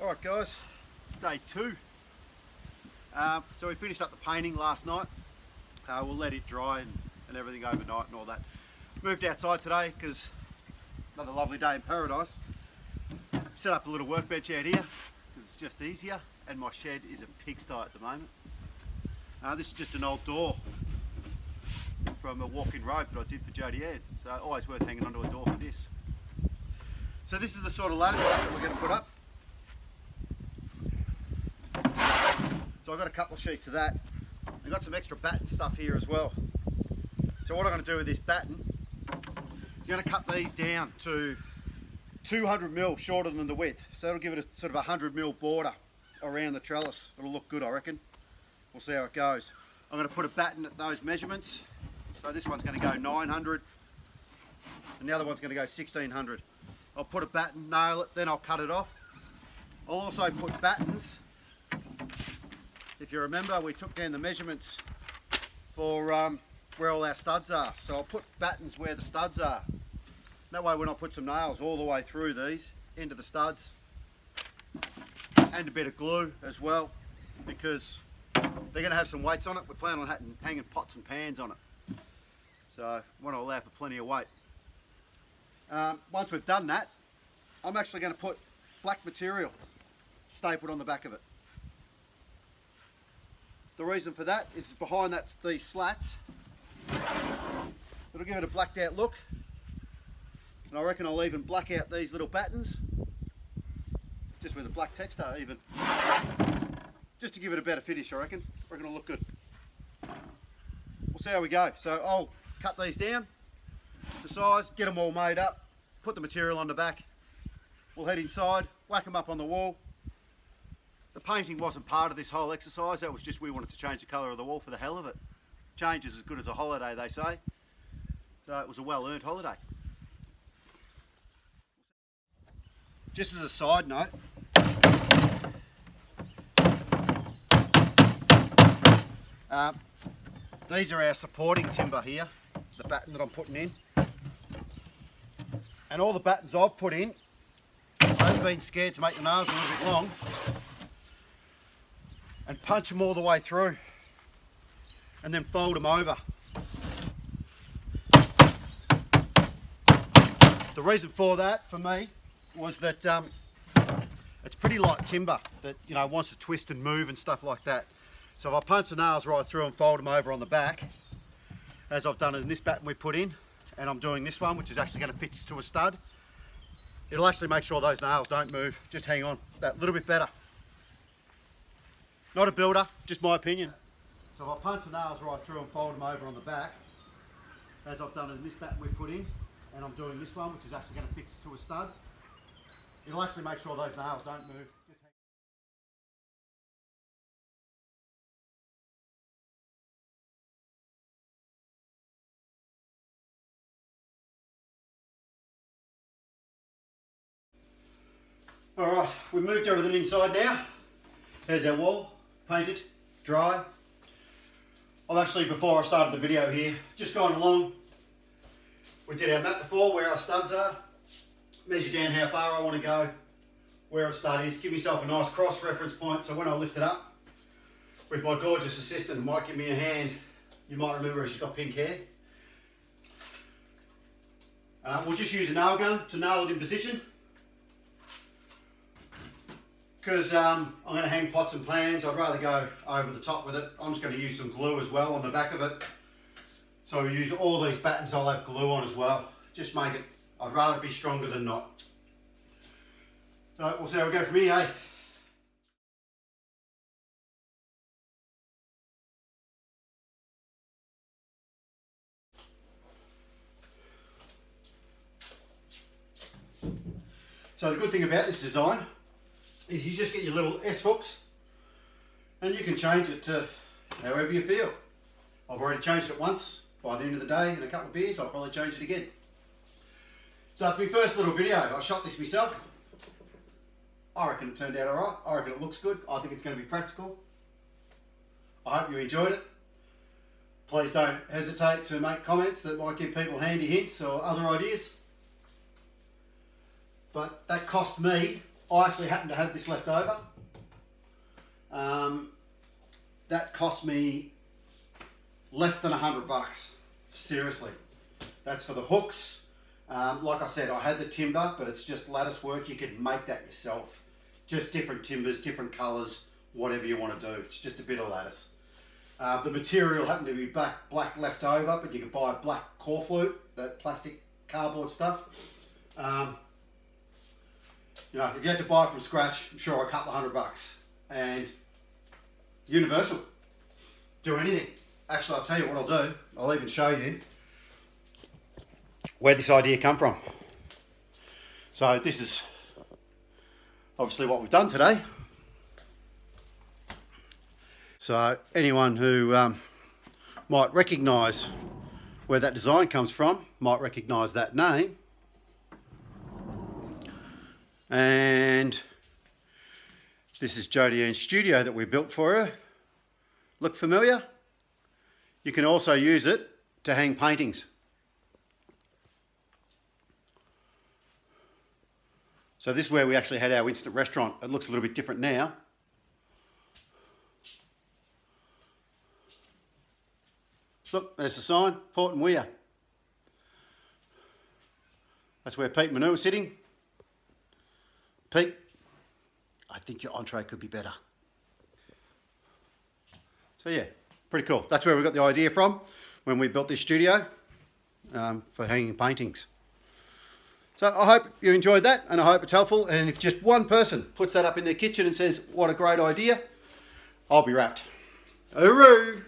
Alright guys, it's day 2. So we finished up the painting last night. We'll let it dry and everything overnight and all that. Moved outside today because another lovely day in paradise. Set up a little workbench out here because it's just easier, and my shed is a pigsty at the moment. This is just an old door from a walk-in robe that I did for Jodie Ed, so always worth hanging onto a door for this. So this is the sort of ladder stuff that we're going to put up. So I've got a couple of sheets of that. I've got some extra batten stuff here as well. So what I'm going to do with this batten, I'm going to cut these down to 200mm shorter than the width. So that'll give it a sort of 100mm border around the trellis. It'll look good, I reckon. We'll see how it goes. I'm going to put a batten at those measurements. So this one's going to go 900 and the other one's going to go 1600. I'll put a batten, nail it, then I'll cut it off. I'll also put battens. If you remember, we took down the measurements for where all our studs are. So I'll put battens where the studs are. That way when I put some nails all the way through these, into the studs, and a bit of glue as well, because they're going to have some weights on it. We're planning on hanging pots and pans on it. So I want to allow for plenty of weight. Once we've done that, I'm actually going to put black material stapled on the back of it. The reason for that is behind these slats. It'll give it a blacked out look. And I reckon I'll even black out these little battens, just with a black texture even. Just to give it a better finish, I reckon. It'll look good. We'll see how we go. So I'll cut these down to size, get them all made up, put the material on the back. We'll head inside, whack them up on the wall. The painting wasn't part of this whole exercise, that was just we wanted to change the colour of the wall for the hell of it. Change is as good as a holiday, they say. So it was a well-earned holiday. Just as a side note, these are our supporting timber here, the batten that I'm putting in. And all the battens I've put in, I've been scared to make the nails a little bit long and punch them all the way through and then fold them over. The reason for that, for me, was that it's pretty light timber that, you know, wants to twist and move and stuff like that. So if I punch the nails right through and fold them over on the back, as I've done in this batten we put in, and I'm doing this one, which is actually going to fit to a stud, it'll actually make sure those nails don't move. Just hang on that little bit better. Not a builder, just my opinion. So if I punch the nails right through and fold them over on the back, as I've done in this batten we put in, and I'm doing this one, which is actually going to fix to a stud, it'll actually make sure those nails don't move. Just hang. Alright, we've moved everything inside now. There's our wall, painted, dry. I've actually, before I started the video here, just gone along. We did our map before, where our studs are. Measure down how far I want to go, where a stud is. Give myself a nice cross reference point, so when I lift it up, with my gorgeous assistant who might give me a hand, you might remember she's got pink hair. We'll just use a nail gun to nail it in position. Because I'm going to hang pots and pans, I'd rather go over the top with it. I'm just going to use some glue as well on the back of it. So we use all these battens, I'll have glue on as well. Just make it, I'd rather it be stronger than not. So we'll see how we go from here, eh? So the good thing about this design is you just get your little S-hooks and you can change it to however you feel. I've already changed it once. By the end of the day, in a couple of beers, I'll probably change it again. So it's my first little video. I shot this myself. I reckon it turned out alright. I reckon it looks good. I think it's going to be practical. I hope you enjoyed it. Please don't hesitate to make comments that might give people handy hints or other ideas. But that cost me I actually happen to have this left over. That cost me less than $100. Seriously. That's for the hooks. Like I said, I had the timber, but it's just lattice work. You can make that yourself. Just different timbers, different colours, whatever you want to do. It's just a bit of lattice. The material happened to be black left over, but you can buy black core flute, that plastic cardboard stuff. You know, if you had to buy it from scratch, I'm sure a couple of $100. And universal. Do anything. Actually, I'll tell you what I'll do. I'll even show you where this idea come from. So this is obviously what we've done today. So anyone who might recognise where that design comes from, might recognise that name. And this is Jodie Ann's studio that we built for her. Look familiar? You can also use it to hang paintings. So this is where we actually had our instant restaurant. It looks a little bit different now. Look, there's the sign, Port and Weir. That's where Pete Manu was sitting. Pete, I think your entree could be better. So yeah, pretty cool. That's where we got the idea from when we built this studio for hanging paintings. So I hope you enjoyed that, and I hope it's helpful. And if just one person puts that up in their kitchen and says, what a great idea, I'll be wrapped. Hooroo!